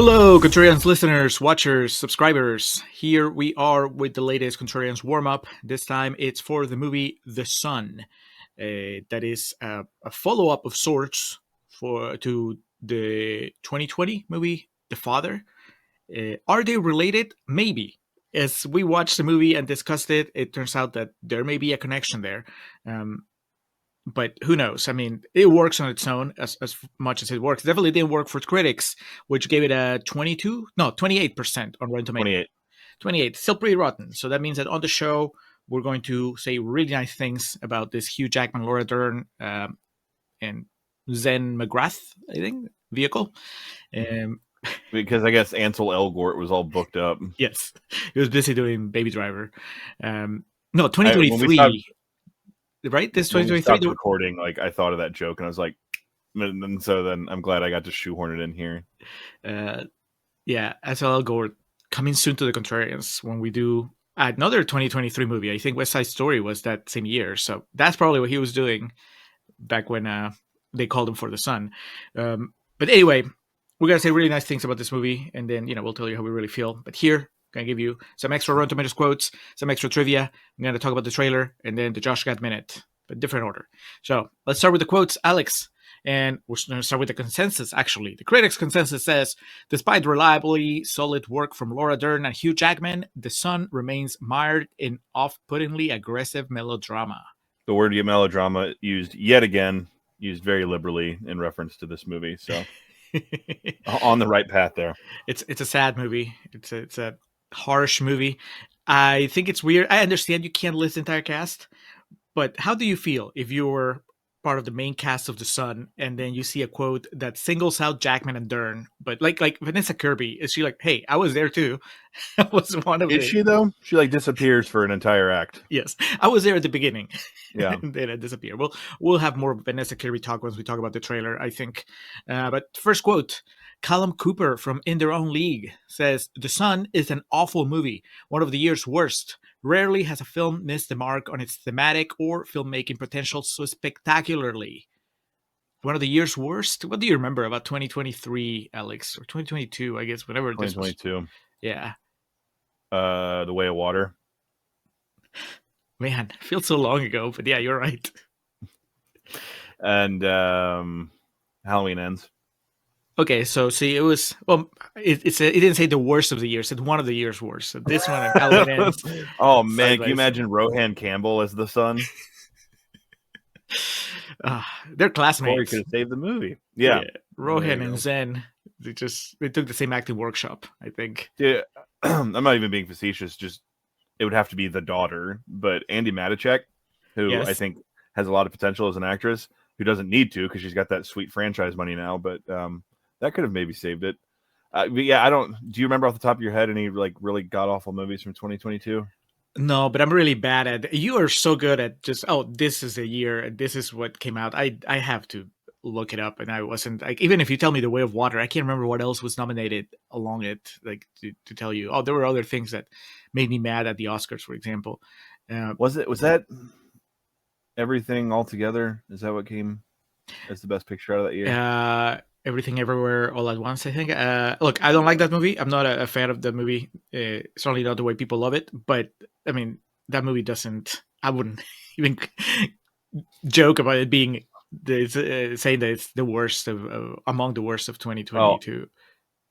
Hello, Contrarians listeners, watchers, subscribers. Here we are with the latest Contrarians Warm-Up. This time it's for the movie The Son. That is a follow-up of sorts to the 2020 movie The Father. Are they related? Maybe. As we watched the movie and discussed it, it turns out that there may be a connection there. But who knows? I mean, it works on its own as much as it works. Definitely didn't work for critics, which gave it a 28% on Rotten Tomatoes. 28. Still pretty rotten. So that means that on the show, we're going to say really nice things about this Hugh Jackman, Laura Dern, and Zen McGrath, I think, vehicle. Because I guess Ansel Elgort was all booked up. Yes. He was busy doing Baby Driver. No, 2023. Right? This 2023. Stopped recording, like I thought of that joke, and I was like, and so then I'm glad I got to shoehorn it in here. Yeah, Ansel Elgort coming soon to the Contrarians when we do another 2023 movie. I think West Side Story was that same year, so that's probably what he was doing back when they called him for The Son. But anyway, we're gonna say really nice things about this movie, and then we'll tell you how we really feel. But here, going to give you some extra Rotten Tomatoes quotes, some extra trivia. I'm going to talk about the trailer and then the Josh Gad Minute, but different order. So let's start with the quotes, Alex. And we're going to start with the consensus, actually. The critics' consensus says, despite reliably solid work from Laura Dern and Hugh Jackman, The Son remains mired in off-puttingly aggressive melodrama. The word melodrama used very liberally in reference to this movie. So on the right path there. It's a sad movie. It's a harsh movie. I think it's weird. I understand you can't list the entire cast, but how do you feel if you were part of the main cast of The Son and then you see a quote that singles out Jackman and Dern, but like Vanessa Kirby, is she like, hey, I was there too? I was one of Is she though? She like disappears for an entire act. Yes, I was there at the beginning. Yeah. And then I disappear. We'll have more Vanessa Kirby talk once we talk about the trailer, I think. But first quote, Callum Cooper from In Their Own League says, The Son is an awful movie, one of the year's worst. Rarely has a film missed the mark on its thematic or filmmaking potential so spectacularly. One of the year's worst? What do you remember about 2023, Alex? Or 2022, I guess, whatever. 2022. Yeah. The Way of Water. Man, it feels so long ago, but yeah, you're right. And Halloween Ends. Okay, so see, it was it didn't say the worst of the year; it said one of the year's worst. So this one and Halloween Ends. Oh man, can you imagine Rohan Campbell as the son? They're classmates. Or he could have saved the movie. Yeah. Rohan and Zen. They took the same acting workshop, I think. Yeah, I'm not even being facetious. Just it would have to be the daughter, but Andi Matichak, who I think has a lot of potential as an actress, who doesn't need to because she's got that sweet franchise money now, but. That could have maybe saved it. But yeah, do you remember off the top of your head any like really god-awful movies from 2022? No, but I'm really bad at, you are so good at just, this is a year, and this is what came out. I have to look it up, and I wasn't, like, even if you tell me The Way of Water, I can't remember what else was nominated along it, like, to tell you, there were other things that made me mad at the Oscars, for example. Was that Everything Altogether? Is that what came as the best picture out of that year? Everything Everywhere All at Once, I think. Look, I don't like that movie. I'm not a fan of the movie. Certainly not the way people love it. But, I mean, that movie doesn't... I wouldn't even joke about it being... saying that it's the worst among the worst of 2022.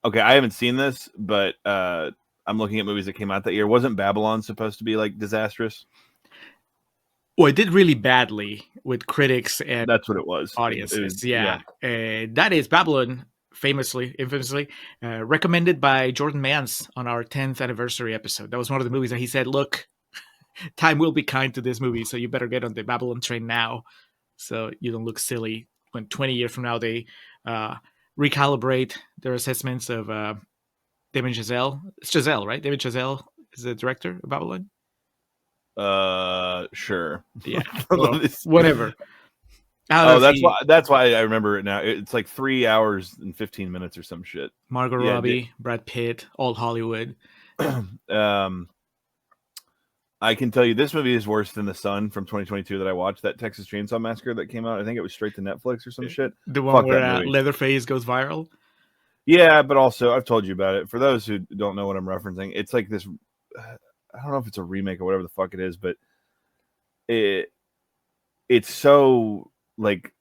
Okay, I haven't seen this, but I'm looking at movies that came out that year. Wasn't Babylon supposed to be, like, disastrous? Well, it did really badly with critics and that's what it was. Audiences. That is Babylon, infamously recommended by Jordan Mans on our 10th anniversary episode. That was one of the movies that he said, look, time will be kind to this movie, so you better get on the Babylon train now so you don't look silly when 20 years from now they recalibrate their assessments of Damien Chazelle. It's Chazelle, right? Damien Chazelle is the director of Babylon. Sure. Yeah. Well, whatever. That's why I remember it now. It's like 3 hours and 15 minutes or some shit. Margot Robbie, Brad Pitt, all Hollywood. I can tell you this movie is worse than The Son from 2022 that I watched. That Texas Chainsaw Massacre that came out. I think it was straight to Netflix or some shit. The one where Leatherface goes viral. Yeah, but also I've told you about it. For those who don't know what I'm referencing, it's like this. I don't know if it's a remake or whatever the fuck it is, but it's so like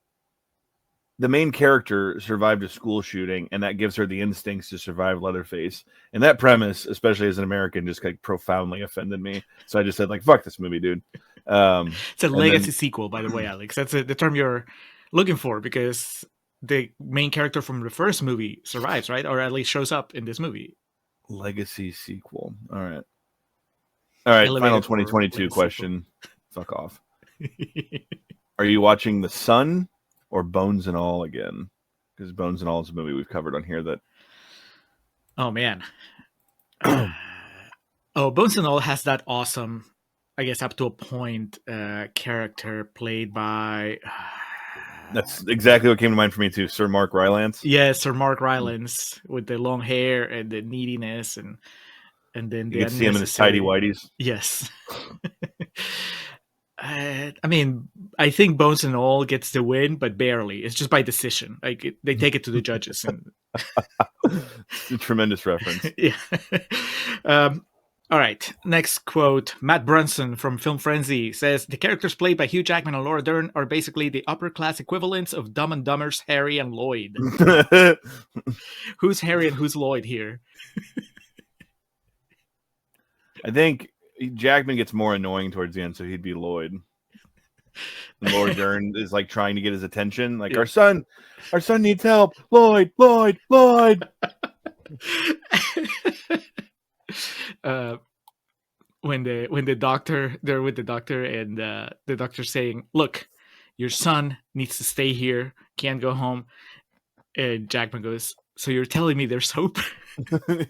the main character survived a school shooting, and that gives her the instincts to survive Leatherface. And that premise, especially as an American, just like profoundly offended me. So I just said, like, fuck this movie, dude. It's a legacy sequel, by the way, Alex. That's the term you're looking for, because the main character from the first movie survives, right? Or at least shows up in this movie. Legacy sequel. All right. Final 2022 question. Sequel. Fuck off. Are you watching The Son or Bones and All again? Because Bones and All is a movie we've covered on here that... Oh, man. Bones and All has that awesome, I guess up to a point, character played by... That's exactly what came to mind for me too. Sir Mark Rylance. Yeah, Sir Mark Rylance with the long hair and the neediness, and then you can see him in his tidy whities. Yes. I mean, I think Bones and All gets the win, but barely. It's just by decision. Like they take it to the judges. And a tremendous reference. Yeah. All right. Next quote. Matt Brunson from Film Frenzy says, the characters played by Hugh Jackman and Laura Dern are basically the upper-class equivalents of Dumb and Dumber's Harry and Lloyd. Who's Harry and who's Lloyd here? I think Jackman gets more annoying towards the end, so he'd be Lloyd. And Laura Dern is like trying to get his attention. Like, yeah. Our son needs help. Lloyd. When the doctor, they're with the doctor, and the doctor's saying, look, your son needs to stay here, can't go home. And Jackman goes, so you're telling me there's hope?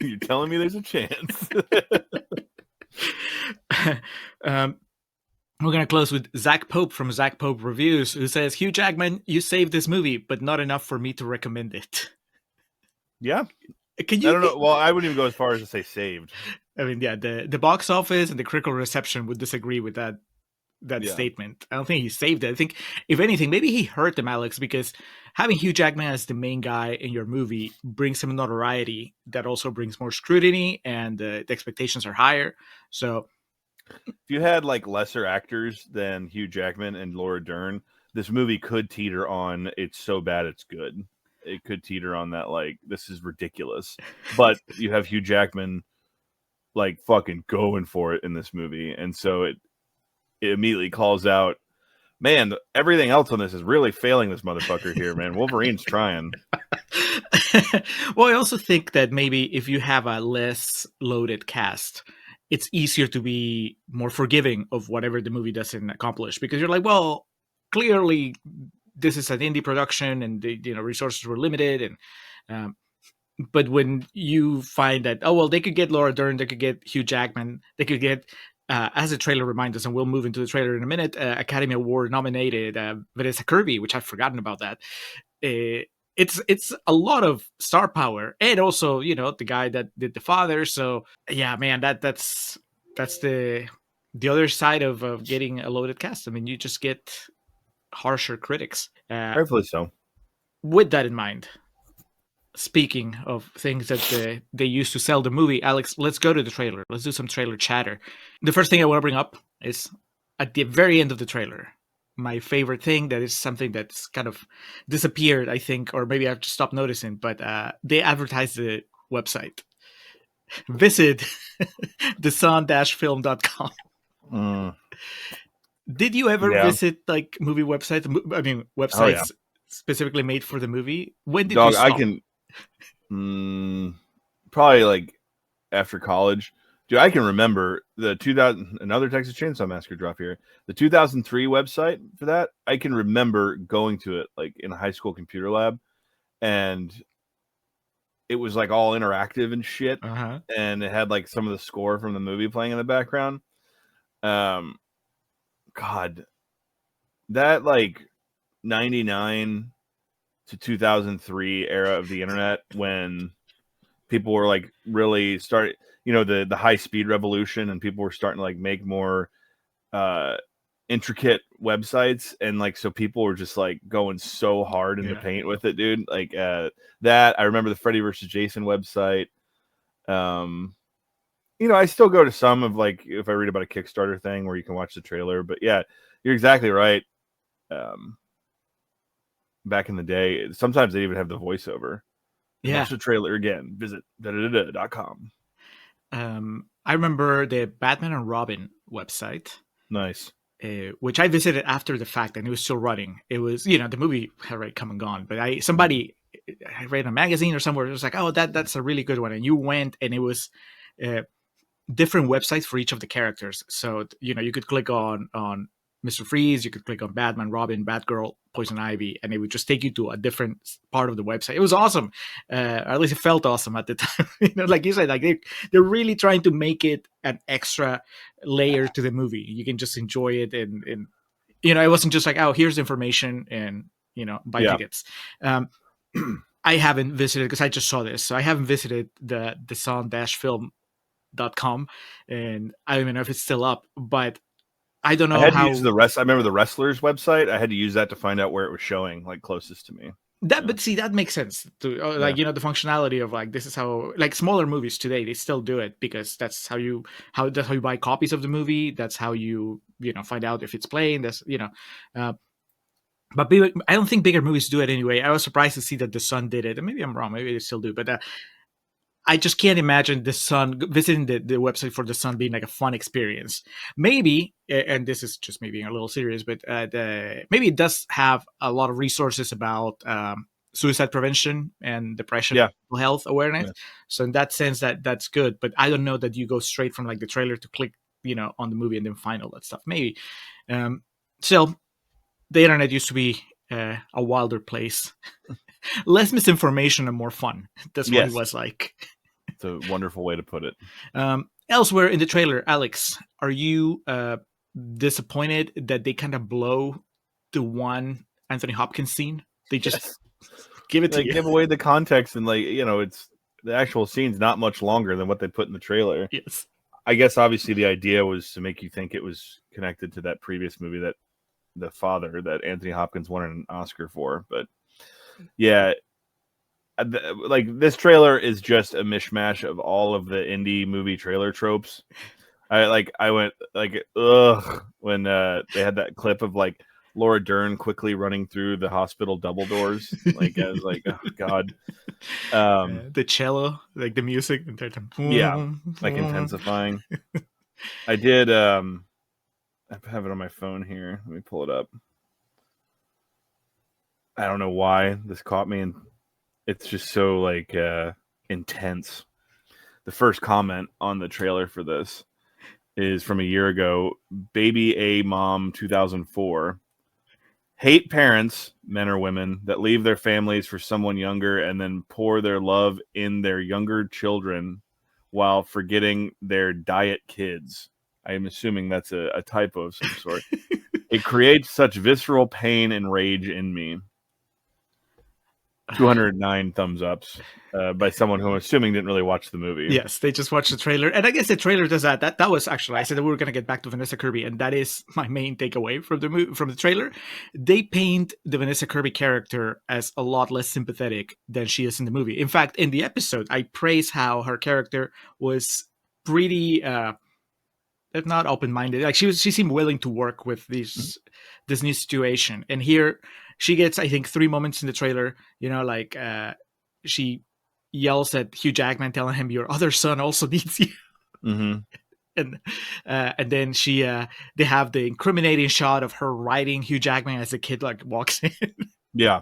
You're telling me there's a chance. We're going to close with Zach Pope from Zach Pope Reviews, who says, Hugh Jackman, you saved this movie, but not enough for me to recommend it. Yeah. Can you? I don't know. Well, I wouldn't even go as far as to say saved. I mean, yeah, the box office and the critical reception would disagree with that statement. I don't think he saved it. I think, if anything, maybe he hurt them, Alex, because having Hugh Jackman as the main guy in your movie brings him notoriety that also brings more scrutiny, and the expectations are higher. So if you had like lesser actors than Hugh Jackman and Laura Dern, this movie could teeter on it's so bad it's good. It could teeter on that, like, this is ridiculous. But you have Hugh Jackman like fucking going for it in this movie, and so it immediately calls out, man, everything else on this is really failing this motherfucker here, man. Wolverine's trying. Well, I also think that maybe if you have a less loaded cast, it's easier to be more forgiving of whatever the movie doesn't accomplish, because you're like, well, clearly this is an indie production, and the resources were limited, and but when you find that, oh well, they could get Laura Dern, they could get Hugh Jackman, they could get, as the trailer reminds us, and we'll move into the trailer in a minute, Academy Award nominated Vanessa Kirby, which I've forgotten about that. It's a lot of star power, and also the guy that did The Father. So yeah, man, that's the other side of getting a loaded cast. I mean, you just get harsher critics. Rightfully so. With that in mind, speaking of things that they used to sell the movie, Alex, let's go to the trailer. Let's do some trailer chatter. The first thing I want to bring up is at the very end of the trailer, my favorite thing that is something that's kind of disappeared, I think, or maybe I've just stopped noticing, but they advertise the website. Visit thesun-film.com. Did you ever visit like movie websites? I mean, websites specifically made for the movie? When did you stop? I can probably like after college. Dude, I can remember the 2000, another Texas Chainsaw Massacre drop here. The 2003 website for that, I can remember going to it like in a high school computer lab, and it was like all interactive and shit. And it had like some of the score from the movie playing in the background. God, that like 99 to 2003 era of the internet, when people were like really the high speed revolution, and people were starting to like make more intricate websites, and like so people were just like going so hard in the paint with it, dude. Like that. I remember the Freddy versus Jason website. I still go to some of like if I read about a Kickstarter thing where you can watch the trailer, but yeah, you're exactly right. Back in the day, sometimes they even have the voiceover. Watch the trailer again. Visit .com. I remember the Batman and Robin website. Nice. Which I visited after the fact, and it was still running. It was, the movie had already come and gone, but I read a magazine or somewhere. It was like, oh, that's a really good one, and you went, and it was different websites for each of the characters. So you could click on Mr. Freeze, you could click on Batman, Robin, Batgirl, Poison Ivy, and it would just take you to a different part of the website. It was awesome. Or at least it felt awesome at the time. Like you said, like they're really trying to make it an extra layer to the movie. You can just enjoy it, and it wasn't just like, oh, here's information and buy tickets. I haven't visited because I just saw this, so I haven't visited the sun-film.com, and I don't even know if it's still up, but I don't know I remember the Wrestlers website. I had to use that to find out where it was showing, like closest to me. But see, that makes sense. The functionality of like this is how like smaller movies today they still do it because that's how you buy copies of the movie. That's how you find out if it's playing. But I don't think bigger movies do it anyway. I was surprised to see that The Sun did it, and maybe I'm wrong. Maybe they still do, but. I just can't imagine The Sun visiting the website for The Sun being like a fun experience. Maybe, and this is just me being a little serious, but maybe it does have a lot of resources about suicide prevention and depression, mental health awareness. Yeah. So in that sense, that's good. But I don't know that you go straight from like the trailer to click, on the movie and then find all that stuff. Maybe. Still, the internet used to be a wilder place. Less misinformation and more fun. That's what it was like. It's a wonderful way to put it. Elsewhere in the trailer, Alex, are you disappointed that they kind of blow the one Anthony Hopkins scene? They just give it to you. Give away the context, and it's the actual scene's not much longer than what they put in the trailer. Yes. I guess obviously the idea was to make you think it was connected to that previous movie that The Father that Anthony Hopkins won an Oscar for, but yeah. Like this trailer is just a mishmash of all of the indie movie trailer tropes. I went like ugh when they had that clip of like Laura Dern quickly running through the hospital double doors. Like I was like, oh god. The cello, like the music, like intensifying. I did. I have it on my phone here. Let me pull it up. I don't know why this caught me, and it's just so like intense. The first comment on the trailer for this is from a year ago. Baby A Mom 2004. Hate parents, men or women, that leave their families for someone younger and then pour their love in their younger children while forgetting their diet kids. I am assuming that's a typo of some sort. It creates such visceral pain and rage in me. 209 thumbs ups by someone who I'm assuming didn't really watch the movie. Yes, they just watched the trailer. And I guess the trailer does that. That was actually, I said that we were going to get back to Vanessa Kirby, and that is my main takeaway from the movie, from the trailer. They paint the Vanessa Kirby character as a lot less sympathetic than she is in the movie. In fact, in the episode, I praise how her character was pretty, if not open-minded, like she seemed willing to work with this new situation. And here, she gets, I think, 3 moments in the trailer, she yells at Hugh Jackman, telling him, your other son also needs you. Mm-hmm. And then they have the incriminating shot of her riding Hugh Jackman as the kid like walks in. Yeah.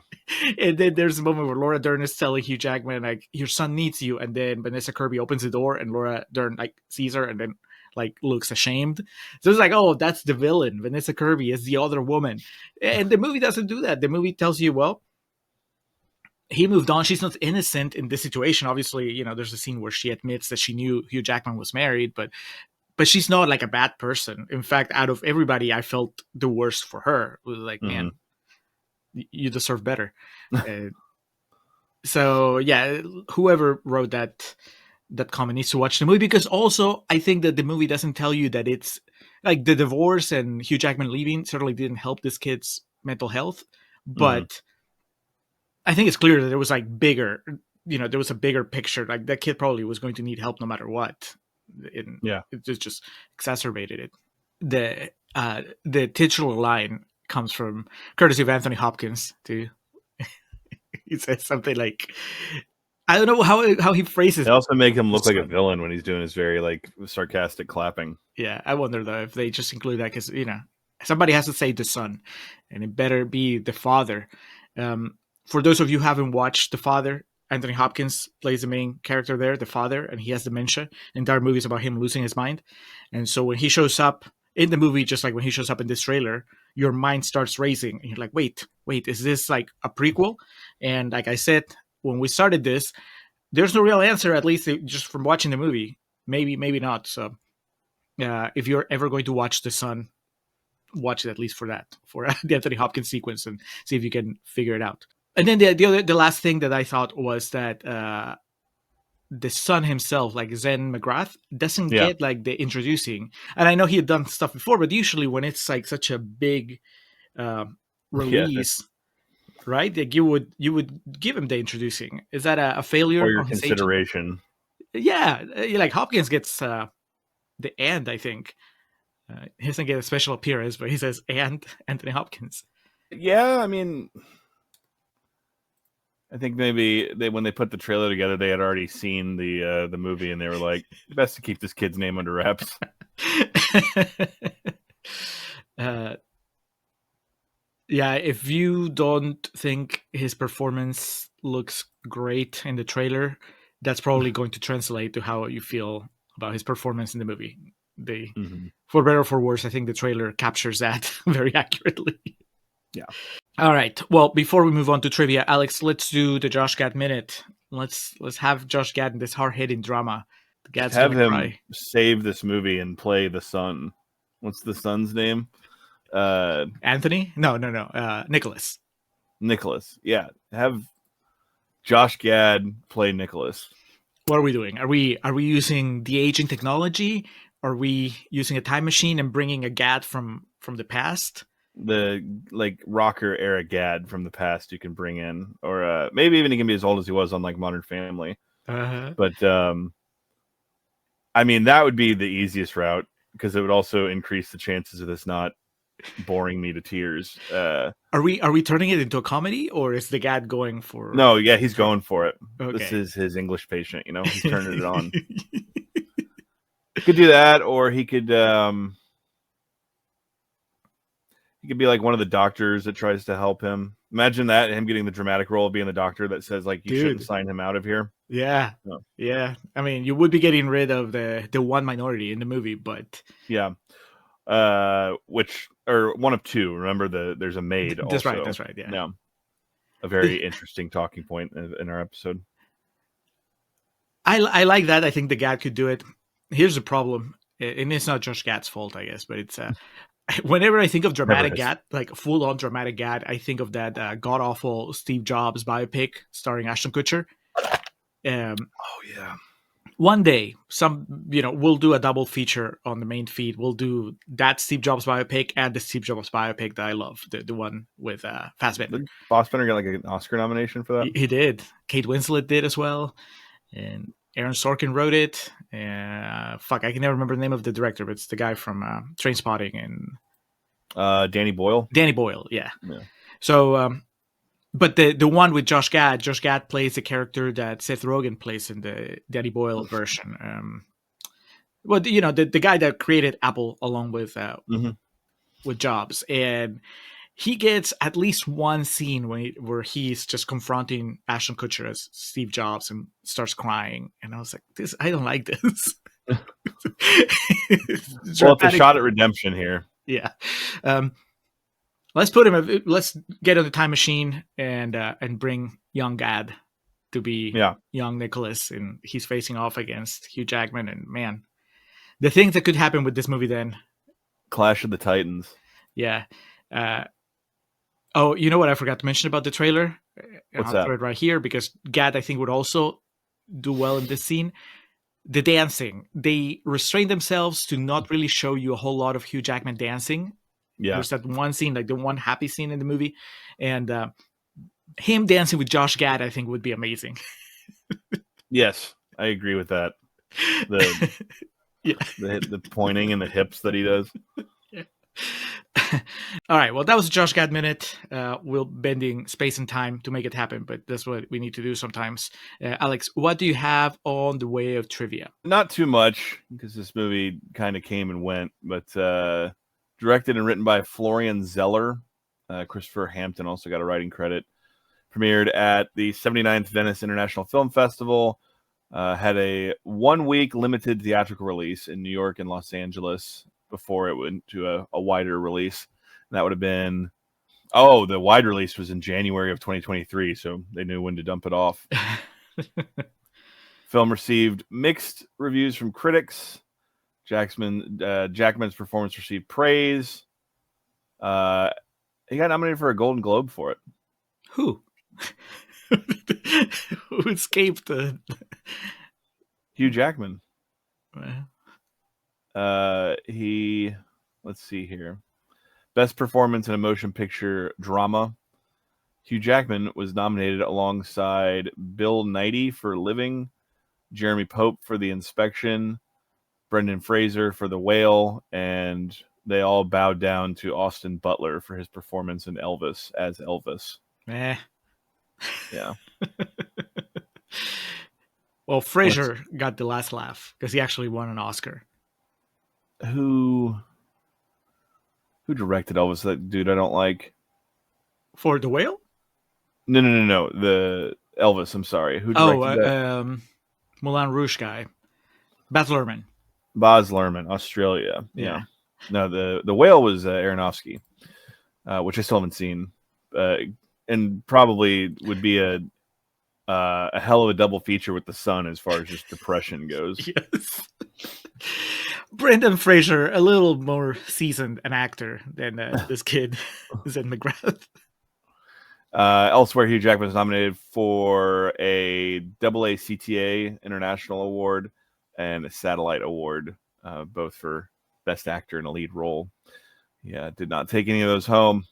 And then there's a moment where Laura Dern is telling Hugh Jackman, like, your son needs you. And then Vanessa Kirby opens the door and Laura Dern like sees her and then like looks ashamed. So it's like, oh, that's the villain. Vanessa Kirby is the other woman. And the movie doesn't do that. The movie tells you, well, he moved on. She's not innocent in this situation. Obviously, there's a scene where she admits that she knew Hugh Jackman was married, but she's not like a bad person. In fact, out of everybody, I felt the worst for her. It was like, man, you deserve better. So yeah, whoever wrote that comment needs to watch the movie, because also I think that the movie doesn't tell you that it's like the divorce and Hugh Jackman leaving certainly didn't help this kid's mental health, but I think it's clear that there was like bigger, there was a bigger picture. Like that kid probably was going to need help no matter what. And it just exacerbated it. The titular line comes from courtesy of Anthony Hopkins too. He says something like, I don't know how he phrases. They also make him look like a villain when he's doing his very like sarcastic clapping. Yeah, I wonder though if they just include that because somebody has to say the son, and it better be the father. For those of you who haven't watched The Father, Anthony Hopkins plays the main character there, the father, and he has dementia. The entire movie is about him losing his mind, and so when he shows up in the movie, just like when he shows up in this trailer, your mind starts racing, and you're like, wait, is this like a prequel? And like I said when we started this, there's no real answer, at least just from watching the movie. Maybe not. So if you're ever going to watch The Son, watch it at least for that, for the Anthony Hopkins sequence, and see if you can figure it out. And then the last thing that I thought was that the son himself, like Zen McGrath, doesn't get like the introducing. And I know he had done stuff before, but usually when it's like such a big release, right? Like you would give him the introducing. Is that a failure or your of his consideration? Agent? Yeah, like Hopkins gets the and I think he doesn't get a special appearance, but he says and Anthony Hopkins. Yeah, I mean, I think maybe when they put the trailer together, they had already seen the movie, and they were like, "Best to keep this kid's name under wraps." Yeah, if you don't think his performance looks great in the trailer, that's probably going to translate to how you feel about his performance in the movie. For better or for worse, I think the trailer captures that very accurately. Yeah. All right. Well, before we move on to trivia, Alex, let's do the Josh Gad Minute. Let's have Josh Gad in this hard-hitting drama. Gad's have him cry. Save this movie and play the son. What's the son's name? Anthony? No. Nicholas. Nicholas. Yeah. Have Josh Gad play Nicholas. What are we doing? Are we using the aging technology? Are we using a time machine and bringing a Gad from the past? The like rocker era Gad from the past you can bring in, or maybe even he can be as old as he was on like Modern Family. But I mean, that would be the easiest route because it would also increase the chances of this not boring me to tears. Are we turning it into a comedy, or is the Gad going for? No, yeah, he's going for it. Okay. This is his English patient, he's turning it on. He could do that, or he could be like one of the doctors that tries to help him. Imagine that, him getting the dramatic role of being the doctor that says like you shouldn't sign him out of here. Yeah. No. Yeah. I mean, you would be getting rid of the one minority in the movie, but yeah. Which or one of two. Remember there's a maid. That's also. Right. That's right. Yeah. Yeah. A very interesting talking point in our episode. I like that. I think the Gad could do it. Here's the problem, and it's not Josh Gad's fault, I guess, but it's whenever I think of dramatic Gad, like full-on dramatic Gad, I think of that god-awful Steve Jobs biopic starring Ashton Kutcher. Oh yeah. One day, we'll do a double feature on the main feed. We'll do that Steve Jobs biopic and the Steve Jobs biopic that I love, the one with Fassbender. Did Fassbender get like an Oscar nomination for that? He did. Kate Winslet did as well, and Aaron Sorkin wrote it. I can never remember the name of the director, but it's the guy from Trainspotting and Danny Boyle. Danny Boyle, yeah. So, but the one with Josh Gad plays the character that Seth Rogen plays in the Danny Boyle version. Well, the guy that created Apple along with Jobs, and he gets at least one scene where he's just confronting Ashton Kutcher as Steve Jobs and starts crying. And I was like, I don't like this. Well, it's a shot at redemption here. Yeah. Let's get on the time machine and bring young Gad to be young Nicholas, and he's facing off against Hugh Jackman. And man, the things that could happen with this movie then. Clash of the Titans. Yeah. Oh, you know what I forgot to mention about the trailer? What's I'll throw it right here because Gad, I think, would also do well in this scene. the dancing. They restrain themselves to not really show you a whole lot of Hugh Jackman dancing. Yeah. There's that one scene, like the one happy scene in the movie, and him dancing with Josh Gad, I think, would be amazing. Yes, I agree with that. The yeah. the pointing and the hips that he does. Yeah. All right. Well, that was a Josh Gad minute. We're bending space and time to make it happen, but that's what we need to do sometimes. Alex, what do you have on the way of trivia? Not too much, because this movie kind of came and went, but directed and written by Florian Zeller. Christopher Hampton also got a writing credit. Premiered at the 79th Venice International Film Festival. Had a 1-week limited theatrical release in New York and Los Angeles before it went to a wider release. And that would have been, the wide release was in January of 2023, so they knew when to dump it off. Film received mixed reviews from critics. Jackman's performance received praise. He got nominated for a Golden Globe for it. Who? Who escaped the Hugh Jackman. Uh, Let's see here. Best performance in a motion picture drama. Hugh Jackman was nominated alongside Bill Nighy for Living, Jeremy Pope for The Inspection, Brendan Fraser for The Whale, and they all bowed down to Austin Butler for his performance in Elvis as Elvis. Yeah. Well, Fraser got the last laugh because he actually won an Oscar. Who directed Elvis? That dude I don't like. For The Whale? No. The Elvis. I'm sorry. Who directed that? Moulin Rouge guy, Baz Luhrmann. Baz Luhrmann, Australia. Yeah. No, the Whale was Aronofsky, which I still haven't seen, and probably would be a hell of a double feature with The Sun as far as just depression goes. Yes. Brendan Fraser, a little more seasoned an actor than this kid, Zen McGrath. Elsewhere, Hugh Jackman was nominated for a AACTA International Award and a Satellite Award, both for Best Actor in a Lead Role. Yeah, did not take any of those home.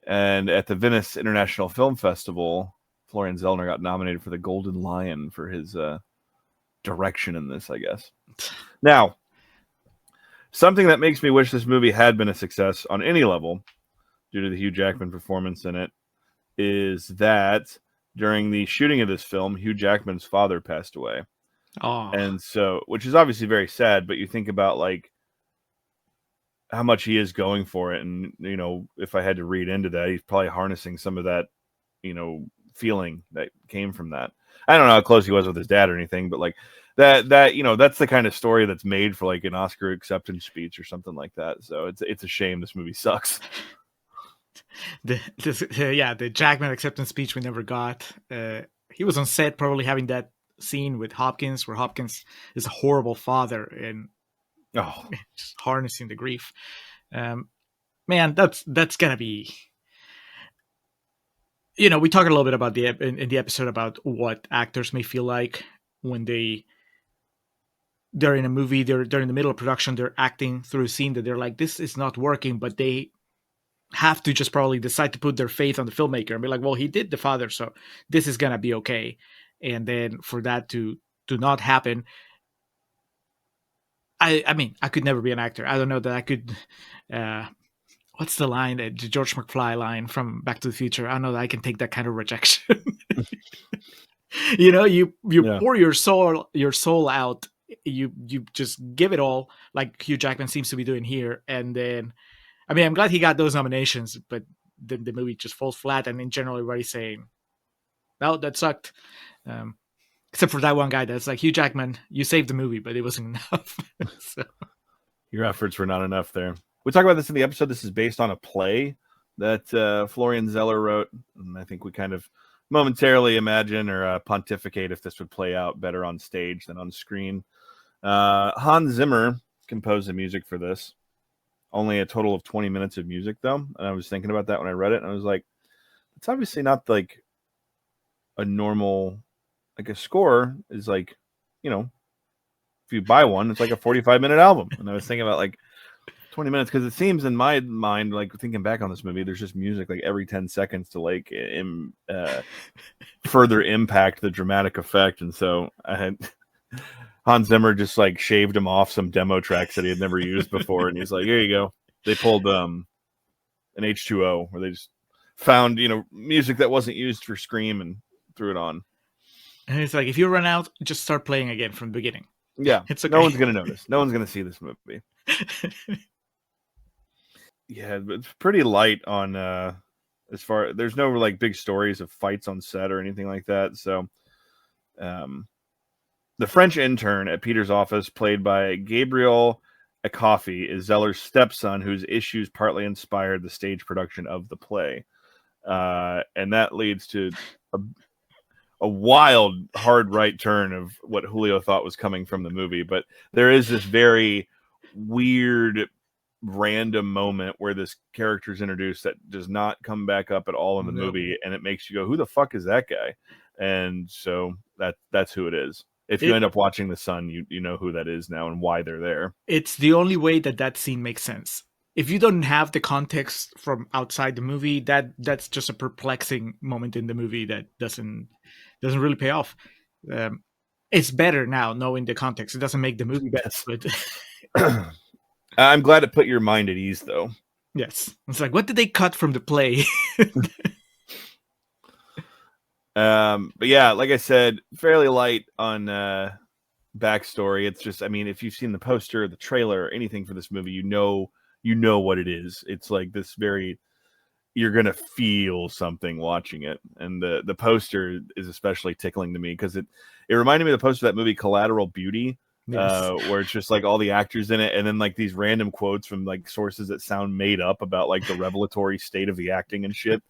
And at the Venice International Film Festival, Florian Zeller got nominated for the Golden Lion for his direction in this, I guess. Now, something that makes me wish this movie had been a success on any level, due to the Hugh Jackman performance in it, is that during the shooting of this film, Hugh Jackman's father passed away. Oh. And so, which is obviously very sad, but you think about like how much he is going for it. And, you know, if I had to read into that, he's probably harnessing some of that, you know, feeling that came from that. I don't know how close he was with his dad or anything, but like that, you know, that's the kind of story that's made for like an Oscar acceptance speech or something like that. So it's a shame this movie sucks. The Jackman acceptance speech we never got. He was on set probably having that scene with Hopkins where Hopkins is a horrible father and just harnessing the grief. Man, that's gonna be, you know, we talked a little bit about in the episode about what actors may feel like when they're in a movie, they're in the middle of production, they're acting through a scene that they're like, this is not working, but they have to just probably decide to put their faith on the filmmaker and be like, well, he did the father, so this is gonna be okay. And then for that to not happen, I mean, I could never be an actor. I don't know that I could. What's the line? The George McFly line from Back to the Future. I don't know that I can take that kind of rejection. You know, you pour your soul out. You just give it all, like Hugh Jackman seems to be doing here. And then, I mean, I'm glad he got those nominations, but then the movie just falls flat. And in general, everybody's saying, "No, that sucked." Except for that one guy that's like, Hugh Jackman, you saved the movie, but it wasn't enough. So. Your efforts were not enough there. We talk about this in the episode. This is based on a play that Florian Zeller wrote. And I think we kind of momentarily imagine or pontificate if this would play out better on stage than on screen. Hans Zimmer composed the music for this. Only a total of 20 minutes of music, though. And I was thinking about that when I read it. And I was like, it's obviously not like a normal... Like a score is like, you know, if you buy one, it's like a 45-minute album. And I was thinking about like 20 minutes because it seems in my mind, like thinking back on this movie, there's just music like every 10 seconds to like further impact the dramatic effect. And so I had Hans Zimmer just like shaved him off some demo tracks that he had never used before, and he's like, "Here you go." They pulled an H2O where they just found music that wasn't used for Scream and threw it on. And it's like, if you run out, just start playing again from the beginning. Yeah, it's okay. No one's gonna notice. No one's gonna see this movie. Yeah, but it's pretty light on as far. There's no like big stories of fights on set or anything like that. So, the French intern at Peter's office, played by Gabriel Akofi, is Zeller's stepson, whose issues partly inspired the stage production of the play, and that leads to a wild, hard right turn of what Julio thought was coming from the movie. But there is this very weird, random moment where this character is introduced that does not come back up at all in the movie, and it makes you go, "Who the fuck is that guy?" And so that's who it is. If you end up watching The Son, you know who that is now and why they're there. It's the only way that scene makes sense. If you don't have the context from outside the movie, that's just a perplexing moment in the movie that doesn't really pay off. It's better now knowing the context. It doesn't make the movie better. But I'm glad it put your mind at ease, though. Yes. It's like, what did they cut from the play? But yeah, like I said, fairly light on backstory. It's just, I mean, if you've seen the poster, the trailer, anything for this movie, you know what it is. It's like this very, you're gonna feel something watching it, and the poster is especially tickling to me because it reminded me of the poster of that movie Collateral Beauty. Yes. Where it's just like all the actors in it, and then like these random quotes from like sources that sound made up about like the revelatory state of the acting and shit.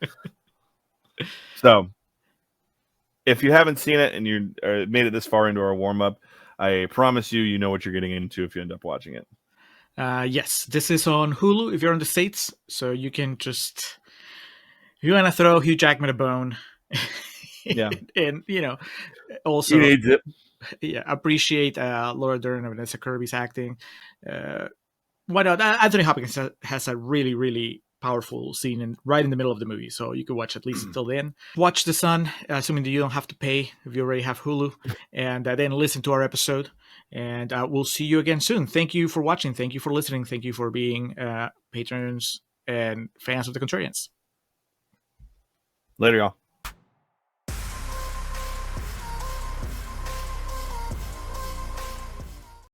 So if you haven't seen it and you made it this far into our warm-up, I promise you know what you're getting into if you end up watching it. Yes, this is on Hulu if you're in the States, so you can just, if you want to throw Hugh Jackman a bone, yeah, and also he needs it. Yeah, appreciate Laura Dern and Vanessa Kirby's acting. Why not? Anthony Hopkins has a really, really powerful scene right in the middle of the movie, so you could watch at least until then. Watch The Son, assuming that you don't have to pay if you already have Hulu, and then listen to our episode. And we'll see you again soon. Thank you for watching. Thank you for listening. Thank you for being patrons and fans of the Contrarians. Later, y'all.